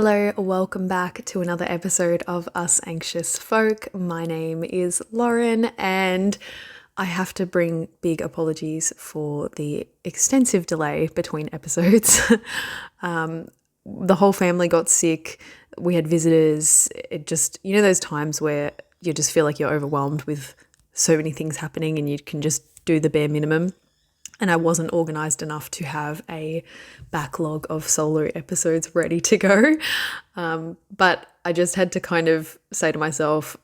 Hello, welcome back to another episode of Us Anxious Folk. My name is Lauren and I have to bring big apologies for the extensive delay between episodes. The whole family got sick. We had visitors. It just, those times where you just feel like you're overwhelmed with so many things happening and you can just do the bare minimum. And I wasn't organized enough to have a backlog of solo episodes ready to go. But I just had to kind of say to myself,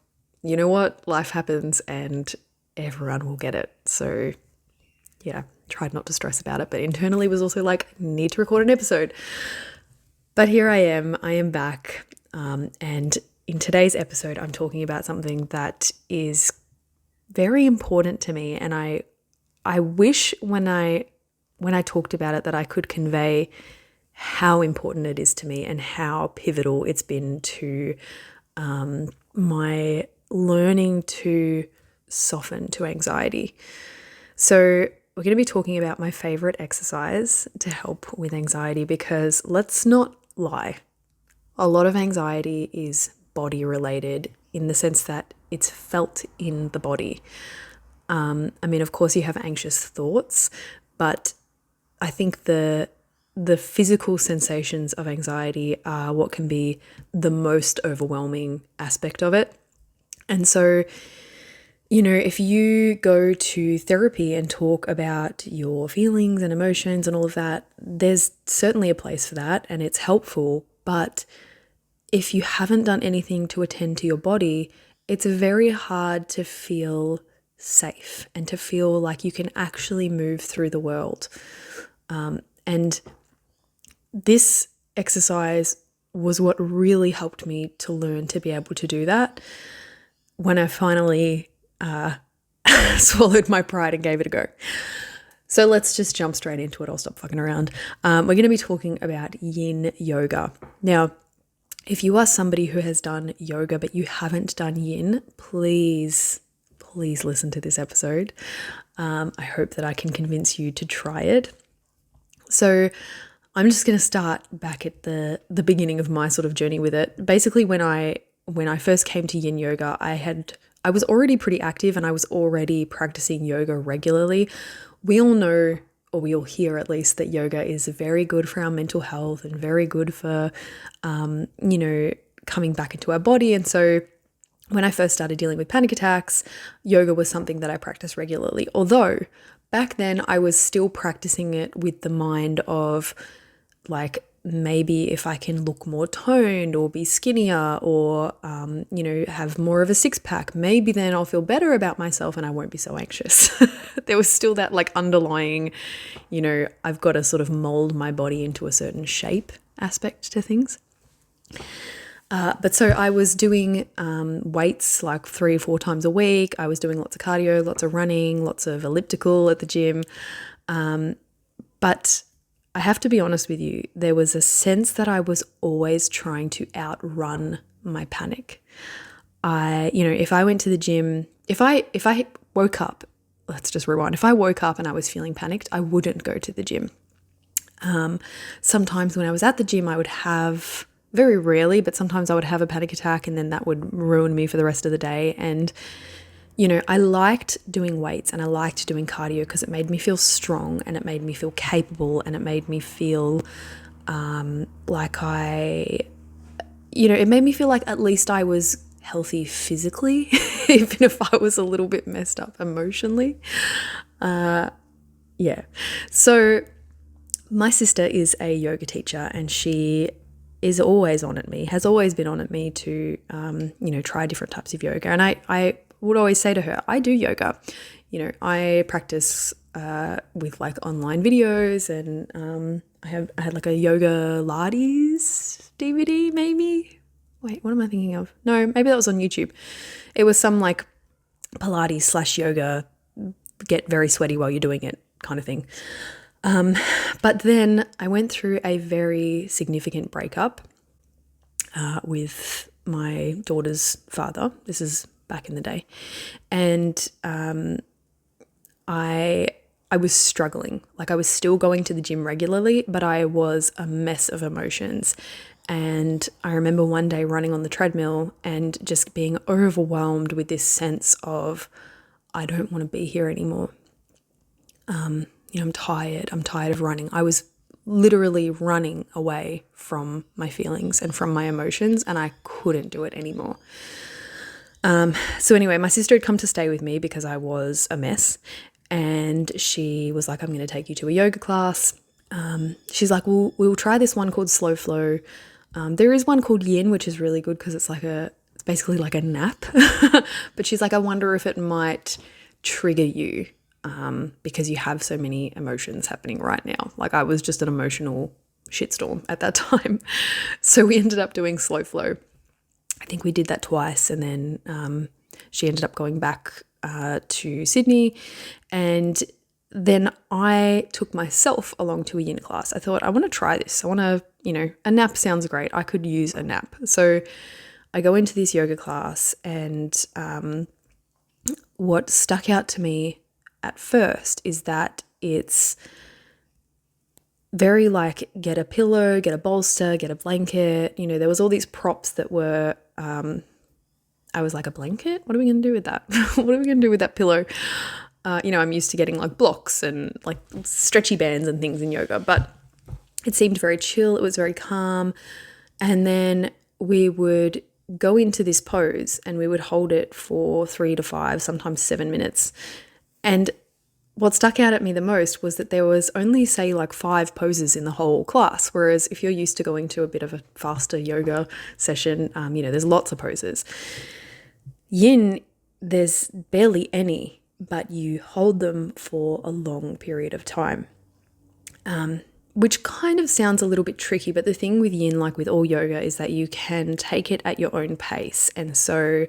you know what, life happens and everyone will get it. So yeah, tried not to stress about it, but internally was also like, need to record an episode. But here I am back. And in today's episode, I'm talking about something that is very important to me. And I wish when I talked about it that I could convey how important it is to me and how pivotal it's been to my learning to soften to anxiety. So we're going to be talking about my favorite exercise to help with anxiety because let's not lie. A lot of anxiety is body related in the sense that it's felt in the body. Of course you have anxious thoughts, but I think the physical sensations of anxiety are what can be the most overwhelming aspect of it. And so, if you go to therapy and talk about your feelings and emotions and all of that, there's certainly a place for that and it's helpful. But if you haven't done anything to attend to your body, it's very hard to feel safe and to feel like you can actually move through the world. And this exercise was what really helped me to learn to be able to do that when I finally swallowed my pride and gave it a go. So let's just jump straight into it. I'll stop fucking around. We're going to be talking about Yin Yoga. Now, if you are somebody who has done yoga but you haven't done Yin, please listen to this episode. I hope that I can convince you to try it. So I'm just going to start back at the beginning of my sort of journey with it. Basically, when I first came to Yin Yoga, I was already pretty active and I was already practicing yoga regularly. We all know, or we all hear at least, that yoga is very good for our mental health and very good for, coming back into our body. And so when I first started dealing with panic attacks, yoga was something that I practiced regularly. Although back then I was still practicing it with the mind of like, maybe if I can look more toned or be skinnier or, have more of a six pack, maybe then I'll feel better about myself and I won't be so anxious. There was still that like underlying, I've got to sort of mold my body into a certain shape aspect to things. But so I was doing weights like 3 or 4 times a week. I was doing lots of cardio, lots of running, lots of elliptical at the gym. But I have to be honest with you, there was a sense that I was always trying to outrun my panic. If I went to the gym, if I woke up, let's just rewind. If I woke up and I was feeling panicked, I wouldn't go to the gym. Sometimes when I was at the gym, I would have, very rarely, but sometimes I would have a panic attack and then that would ruin me for the rest of the day. And, I liked doing weights and I liked doing cardio because it made me feel strong and it made me feel capable and it made me feel like it made me feel like at least I was healthy physically, even if I was a little bit messed up emotionally. So my sister is a yoga teacher and she is always on at me, has always been on at me to, try different types of yoga. And I would always say to her, I do yoga. I practice with like online videos and I had like a Yoga Lattes DVD maybe. Wait, what am I thinking of? No, maybe that was on YouTube. It was some like Pilates / yoga, get very sweaty while you're doing it kind of thing. But then I went through a very significant breakup with my daughter's father. This is back in the day. And I I was struggling. Like I was still going to the gym regularly, but I was a mess of emotions. And I remember one day running on the treadmill and just being overwhelmed with this sense of, I don't want to be here anymore. I'm tired. I'm tired of running. I was literally running away from my feelings and from my emotions, and I couldn't do it anymore. So anyway, my sister had come to stay with me because I was a mess, and she was like, I'm going to take you to a yoga class. She's like, we'll try this one called Slow Flow. There is one called Yin, which is really good because it's basically like a nap. But she's like, I wonder if it might trigger you because you have so many emotions happening right now. Like I was just an emotional shitstorm at that time. So we ended up doing Slow Flow. I think we did that twice, and then she ended up going back to Sydney, and then I took myself along to a yin class. I thought, I want to try this. I want to, a nap sounds great. I could use a nap. So I go into this yoga class, and what stuck out to me at first is that it's very like get a pillow, get a bolster, get a blanket. There was all these props that were, I was like, a blanket? What are we going to do with that? What are we going to do with that pillow? I'm used to getting like blocks and like stretchy bands and things in yoga, but it seemed very chill. It was very calm. And then we would go into this pose and we would hold it for 3 to 5, sometimes 7 minutes. And what stuck out at me the most was that there was only, say, like 5 poses in the whole class. Whereas if you're used to going to a bit of a faster yoga session, there's lots of poses. Yin, there's barely any, but you hold them for a long period of time, which kind of sounds a little bit tricky. But the thing with yin, like with all yoga, is that you can take it at your own pace. And so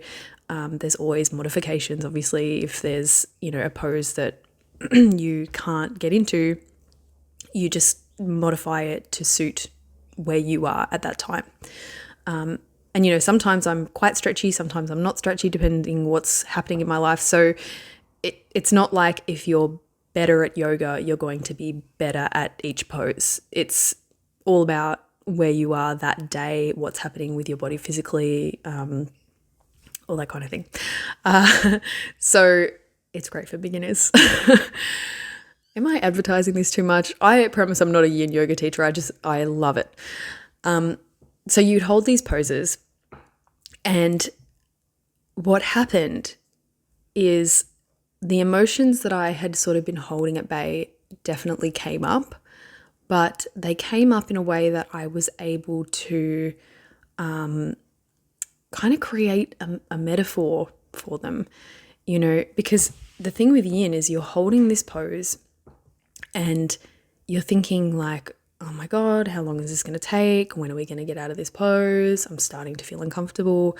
there's always modifications. Obviously, if there's, a pose that you can't get into, you just modify it to suit where you are at that time. And, sometimes I'm quite stretchy, sometimes I'm not stretchy, depending what's happening in my life. So it's not like if you're better at yoga, you're going to be better at each pose. It's all about where you are that day, what's happening with your body physically, all that kind of thing. So it's great for beginners. Am I advertising this too much? I promise I'm not a yin yoga teacher. I love it. So you'd hold these poses, and what happened is the emotions that I had sort of been holding at bay definitely came up, but they came up in a way that I was able to kind of create a metaphor for them, because the thing with yin is you're holding this pose and you're thinking like, oh my God, how long is this going to take? When are we going to get out of this pose? I'm starting to feel uncomfortable.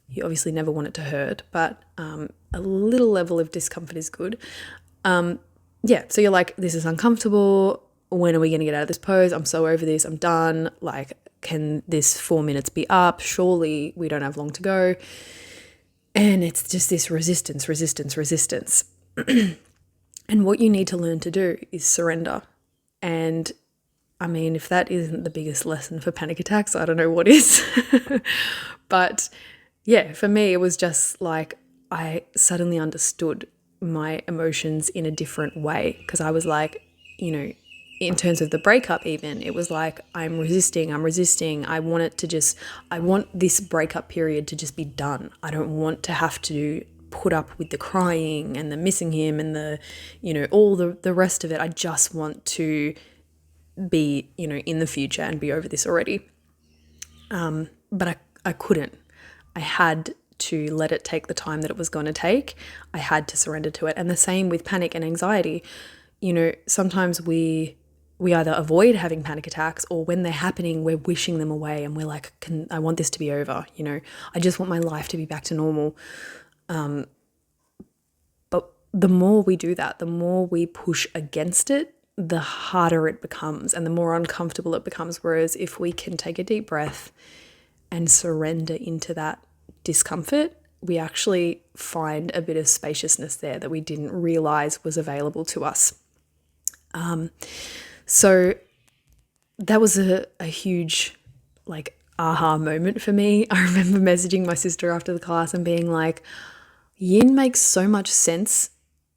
You obviously never want it to hurt, but a little level of discomfort is good. So you're like, this is uncomfortable. When are we going to get out of this pose? I'm so over this. I'm done. Like, can this 4 minutes be up? Surely we don't have long to go. And it's just this resistance. And what you need to learn to do is surrender. And I mean, if that isn't the biggest lesson for panic attacks, I don't know what is. But yeah, for me, it was just like I suddenly understood my emotions in a different way, because I was like, in terms of the breakup even, it was like I'm resisting. I want this breakup period to just be done. I don't want to have to put up with the crying and the missing him and the, all the rest of it. I just want to be, in the future and be over this already. But I couldn't. I had to let it take the time that it was going to take. I had to surrender to it. And the same with panic and anxiety. Sometimes we either avoid having panic attacks, or when they're happening, we're wishing them away and we're like, I want this to be over. I just want my life to be back to normal. But the more we do that, the more we push against it, the harder it becomes and the more uncomfortable it becomes. Whereas if we can take a deep breath and surrender into that discomfort, we actually find a bit of spaciousness there that we didn't realize was available to us. So that was a huge like aha moment for me. I remember messaging my sister after the class and being like, yin makes so much sense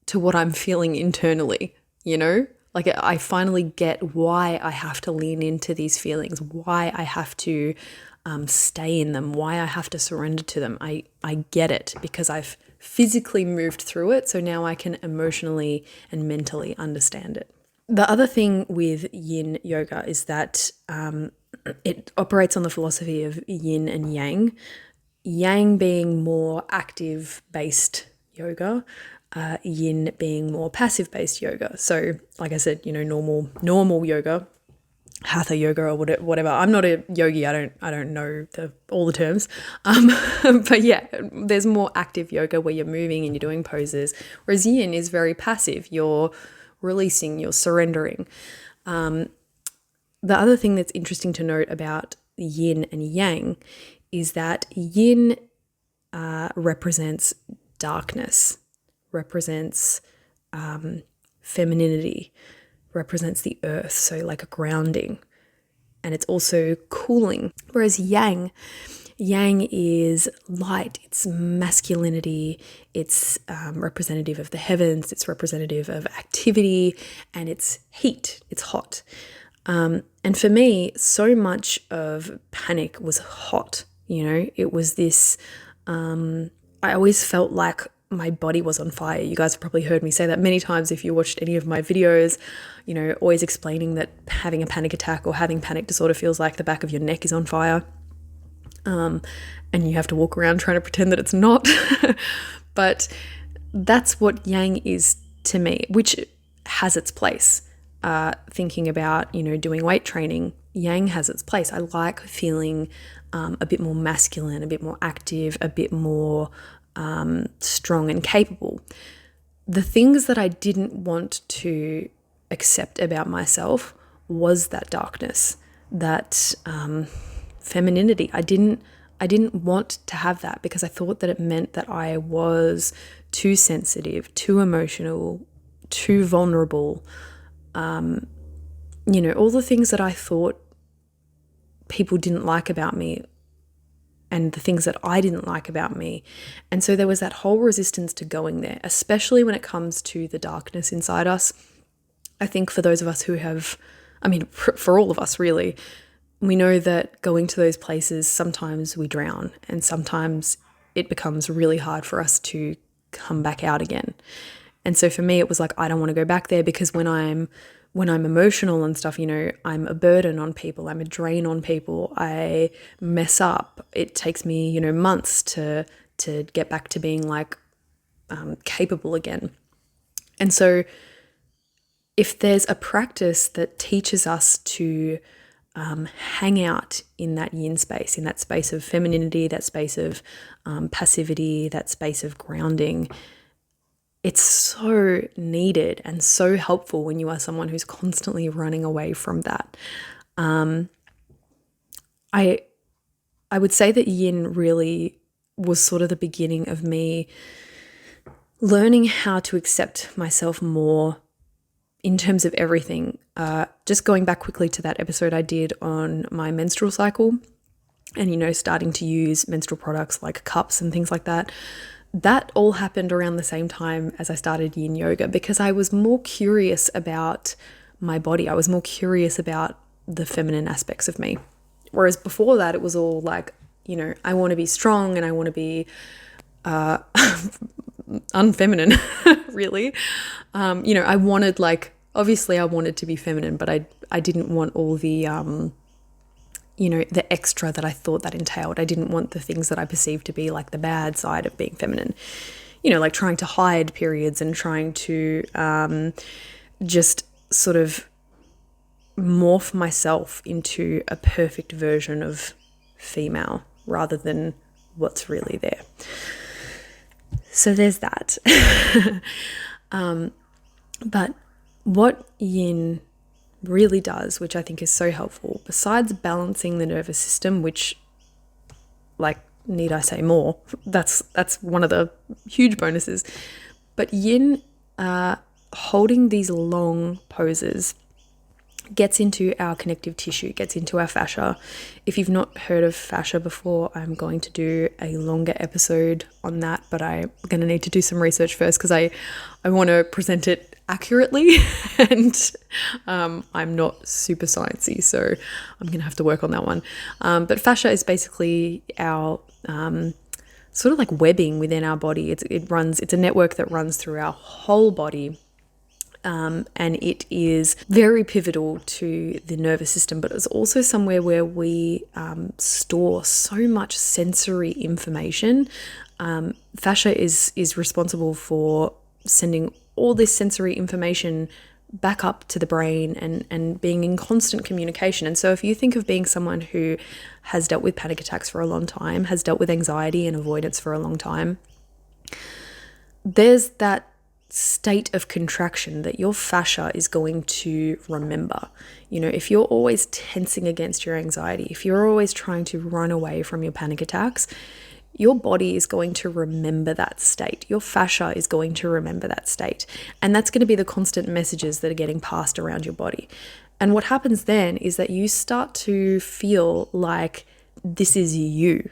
to what I'm feeling internally, you know? Like I finally get why I have to lean into these feelings, why I have to stay in them, why I have to surrender to them. I get it because I've physically moved through it. So now I can emotionally and mentally understand it. The other thing with Yin Yoga is that it operates on the philosophy of yin and yang. Yang being more active-based yoga, yin being more passive-based yoga. So, like I said, normal yoga, hatha yoga or whatever. I'm not a yogi. I don't know all the terms. But yeah, there's more active yoga where you're moving and you're doing poses, whereas yin is very passive. You're releasing, you're surrendering. The other thing that's interesting to note about yin and yang is that yin represents darkness, represents femininity, represents the earth, so like a grounding, and it's also cooling. Whereas yang is light, it's masculinity, it's representative of the heavens, it's representative of activity, and it's heat, it's hot. And for me, so much of panic was hot, it was this, I always felt like my body was on fire. You guys have probably heard me say that many times if you watched any of my videos, always explaining that having a panic attack or having panic disorder feels like the back of your neck is on fire. And you have to walk around trying to pretend that it's not. But that's what yang is to me, which has its place. Thinking about, doing weight training, yang has its place. I like feeling a bit more masculine, a bit more active, a bit more strong and capable. The things that I didn't want to accept about myself was that darkness, that femininity. I didn't want to have that because I thought that it meant that I was too sensitive, too emotional, too vulnerable. All the things that I thought people didn't like about me and the things that I didn't like about me. And so there was that whole resistance to going there, especially when it comes to the darkness inside us. I think for those of us who have, for all of us really, we know that going to those places, sometimes we drown and sometimes it becomes really hard for us to come back out again. And so for me, it was like, I don't want to go back there because when I'm emotional and stuff, I'm a burden on people. I'm a drain on people. I mess up. It takes me, months to get back to being like capable again. And so if there's a practice that teaches us to hang out in that yin space, in that space of femininity, that space of passivity, that space of grounding, it's so needed and so helpful when you are someone who's constantly running away from that. I would say that yin really was sort of the beginning of me learning how to accept myself more in terms of everything. Just going back quickly to that episode I did on my menstrual cycle and, starting to use menstrual products like cups and things like that. That all happened around the same time as I started Yin Yoga because I was more curious about my body. I was more curious about the feminine aspects of me. Whereas before that, it was all like, I want to be strong and I want to be unfeminine, really. I wanted obviously I wanted to be feminine, but I didn't want all the the extra that I thought that entailed. I didn't want the things that I perceived to be like the bad side of being feminine, like trying to hide periods and trying to just sort of morph myself into a perfect version of female rather than what's really there. So there's that. But what yin really does, which I think is so helpful, besides balancing the nervous system, which, need I say more? That's one of the huge bonuses. But yin holding these long poses gets into our connective tissue, gets into our fascia. If you've not heard of fascia before, I'm going to do a longer episode on that, but I'm going to need to do some research first because I want to present it accurately and I'm not super sciencey, so I'm going to have to work on that one. But fascia is basically our sort of like webbing within our body. It's a network that runs through our whole body. And it is very pivotal to the nervous system, but it's also somewhere where we store so much sensory information. Fascia is responsible for sending all this sensory information back up to the brain and being in constant communication. And so if you think of being someone who has dealt with panic attacks for a long time, has dealt with anxiety and avoidance for a long time, there's that state of contraction that your fascia is going to remember. You know, if you're always tensing against your anxiety, if you're always trying to run away from your panic attacks, your body is going to remember that state. Your fascia is going to remember that state. And that's going to be the constant messages that are getting passed around your body. And what happens then is that you start to feel like this is you.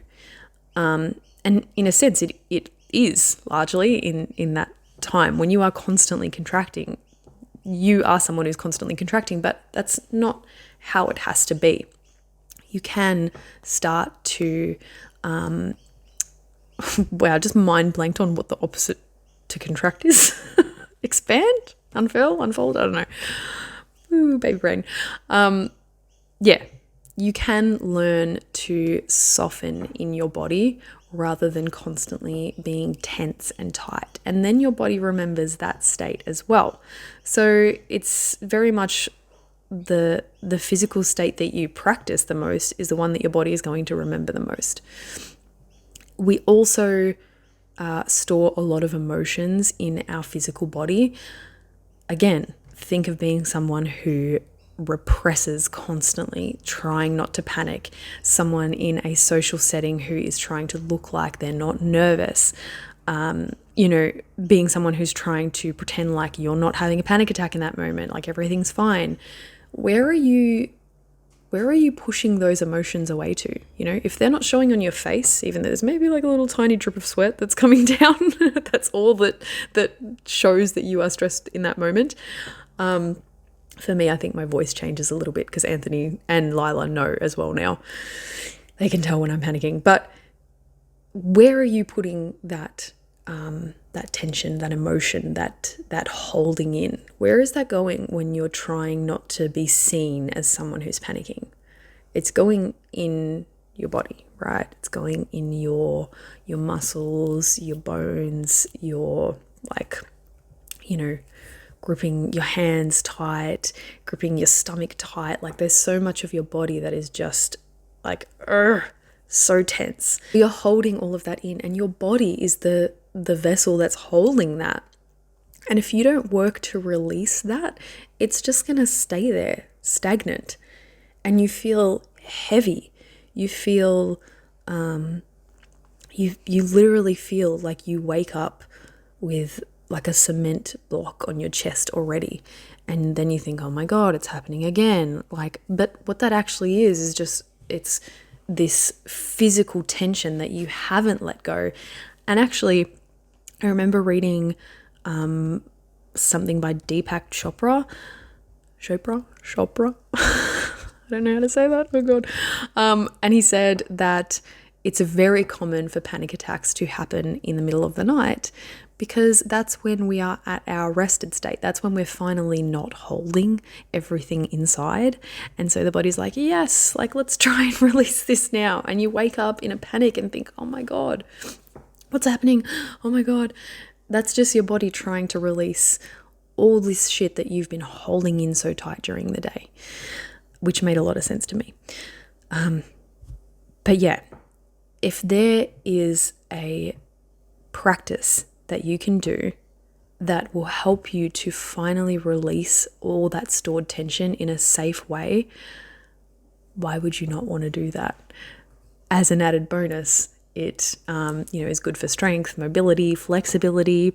And in a sense, it is largely in that time when you are constantly contracting. You are someone who's constantly contracting, but that's not how it has to be. You can start to wow, I just mind blanked on what the opposite to contract is. Expand, unfurl, unfold, I don't know. Ooh, baby brain. Yeah, you can learn to soften in your body rather than constantly being tense and tight. And then your body remembers that state as well. So it's very much the physical state that you practice the most is the one that your body is going to remember the most. We also store a lot of emotions in our physical body. Again, think of being someone who represses constantly, trying not to panic, someone in a social setting who is trying to look like they're not nervous, being someone who's trying to pretend like you're not having a panic attack in that moment, like everything's fine. Where are you pushing those emotions away to? You know, if they're not showing on your face, even though there's maybe like a little tiny drip of sweat that's coming down, that's all that shows that you are stressed in that moment. For me, I think my voice changes a little bit because Anthony and Lila know as well now. They can tell when I'm panicking. But where are you putting that tension, that emotion, that holding in? Where is that going when you're trying not to be seen as someone who's panicking? It's going in your body, right? It's going in your muscles, your bones, your gripping your hands tight, gripping your stomach tight. Like there's so much of your body that is just like, so tense. You're holding all of that in, and your body is the vessel that's holding that. And if you don't work to release that, it's just going to stay there, stagnant. And you feel heavy. You feel, you literally feel like you wake up with like a cement block on your chest already. And then you think, oh my God, it's happening again. But what that actually is just, it's this physical tension that you haven't let go. And actually, I remember reading something by Deepak Chopra. I don't know how to say that. Oh God. And he said that it's very common for panic attacks to happen in the middle of the night because that's when we are at our rested state. That's when we're finally not holding everything inside. And so the body's like, yes, like let's try and release this now. And you wake up in a panic and think, oh my God, what's happening? Oh my God. That's just your body trying to release all this shit that you've been holding in so tight during the day, which made a lot of sense to me. But yeah, if there is a practice that you can do that will help you to finally release all that stored tension in a safe way, why would you not want to do that? As an added bonus, it is good for strength, mobility, flexibility.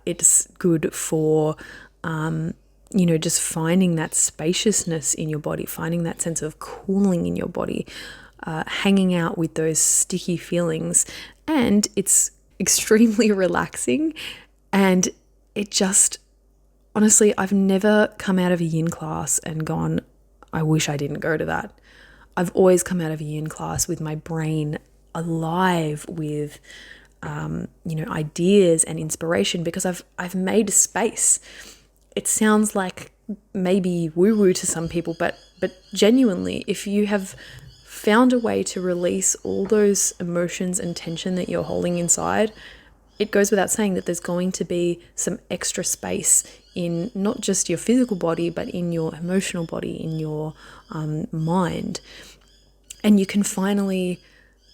It's good for, just finding that spaciousness in your body, finding that sense of cooling in your body, hanging out with those sticky feelings. And it's extremely relaxing. And it just, honestly, I've never come out of a yin class and gone, I wish I didn't go to that. I've always come out of a yin class with my brain alive with, ideas and inspiration, because I've made space. It sounds like maybe woo-woo to some people, but genuinely, if you have found a way to release all those emotions and tension that you're holding inside, it goes without saying that there's going to be some extra space in not just your physical body, but in your emotional body, in your mind. And you can finally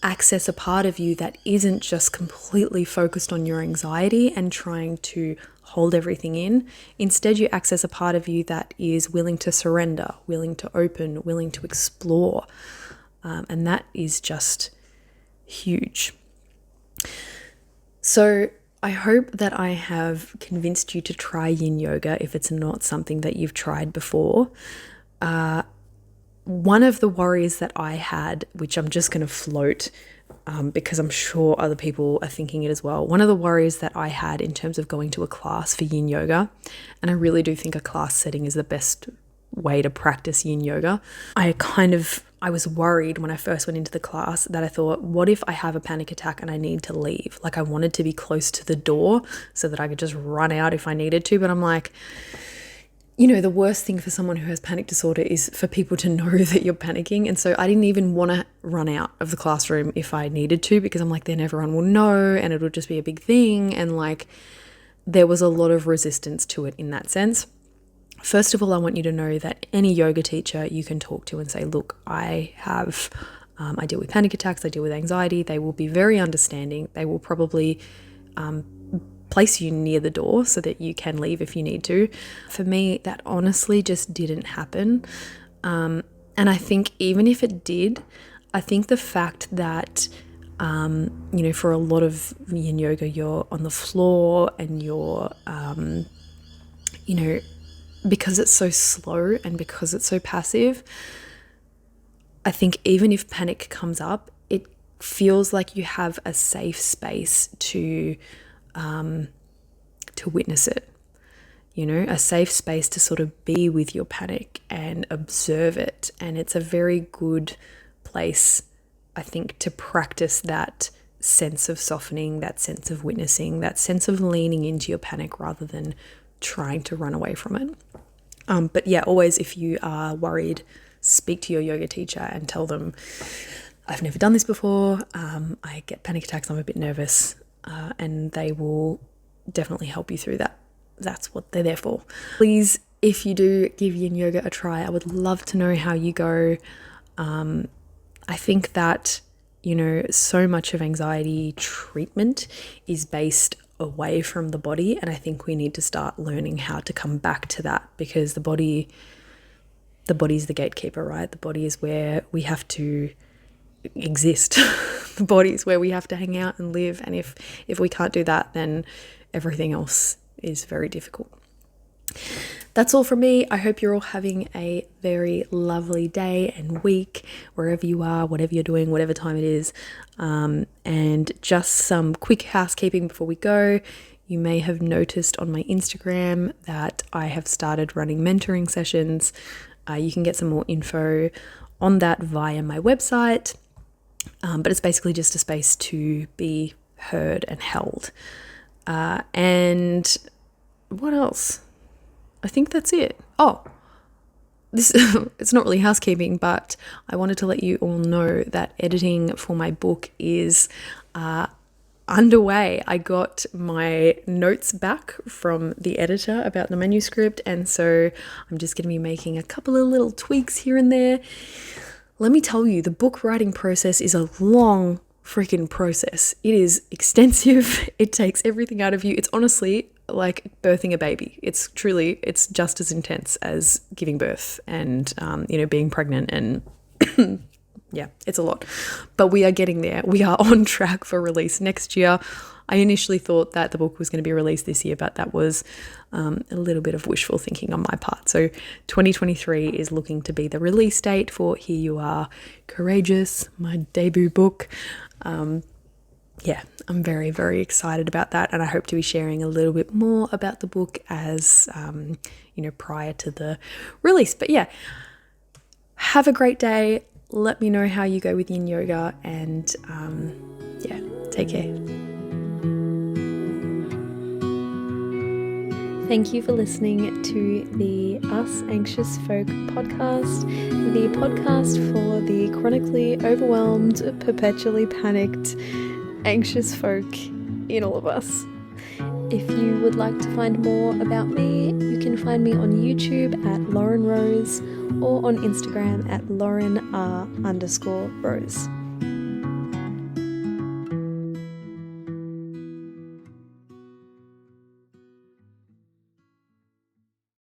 access a part of you that isn't just completely focused on your anxiety and trying to hold everything in. Instead, you access a part of you that is willing to surrender, willing to open, willing to explore. And that is just huge. So I hope that I have convinced you to try Yin Yoga if it's not something that you've tried before. One of the worries that I had, which I'm just going to float because I'm sure other people are thinking it as well. One of the worries that I had in terms of going to a class for Yin Yoga, and I really do think a class setting is the best way to practice Yin Yoga. I was worried when I first went into the class that I thought, what if I have a panic attack and I need to leave? Like, I wanted to be close to the door so that I could just run out if I needed to. But I'm like, the worst thing for someone who has panic disorder is for people to know that you're panicking. And so I didn't even want to run out of the classroom if I needed to, because I'm like, then everyone will know and it'll just be a big thing. And like, there was a lot of resistance to it in that sense. First of all, I want you to know that any yoga teacher you can talk to and say, look, I deal with panic attacks, I deal with anxiety. They will be very understanding. They will probably place you near the door so that you can leave if you need to. For me, that honestly just didn't happen. And I think even if it did, I think the fact that, for a lot of Yin Yoga, you're on the floor and you're, because it's so slow and because it's so passive, I think even if panic comes up, it feels like you have a safe space to witness it, a safe space to sort of be with your panic and observe it. And it's a very good place, I think, to practice that sense of softening, that sense of witnessing, that sense of leaning into your panic rather than trying to run away from it. But yeah, always, if you are worried, speak to your yoga teacher and tell them, I've never done this before. I get panic attacks. I'm a bit nervous. And they will definitely help you through that. That's what they're there for. Please, if you do give Yin Yoga a try, I would love to know how you go. I think that, so much of anxiety treatment is based away from the body. And I think we need to start learning how to come back to that, because the body's the gatekeeper, right? The body is where we have to exist. The body is where we have to hang out and live. And if we can't do that, then everything else is very difficult. That's all from me. I hope you're all having a very lovely day and week, wherever you are, whatever you're doing, whatever time it is. And just some quick housekeeping before we go. You may have noticed on my Instagram that I have started running mentoring sessions. You can get some more info on that via my website. But it's basically just a space to be heard and held. And what else? I think that's it. Oh, this it's not really housekeeping, but I wanted to let you all know that editing for my book is underway. I got my notes back from the editor about the manuscript, and so I'm just going to be making a couple of little tweaks here and there. Let me tell you, the book writing process is a long freaking process. It is extensive. It takes everything out of you. It's honestly like birthing a baby. It's just as intense as giving birth and, being pregnant, and yeah, it's a lot, but we are getting there. We are on track for release next year. I initially thought that the book was going to be released this year, but that was a little bit of wishful thinking on my part. So 2023 is looking to be the release date for Here You Are, Courageous, my debut book. Yeah, I'm very, very excited about that, and I hope to be sharing a little bit more about the book as, prior to the release. But yeah, have a great day. Let me know how you go with Yin Yoga, and take care. Thank you for listening to the Us Anxious Folk podcast, the podcast for the chronically overwhelmed, perpetually panicked, anxious folk in all of us. If you would like to find more about me, you can find me on YouTube at Lauren Rose or on Instagram at Lauren R_Rose.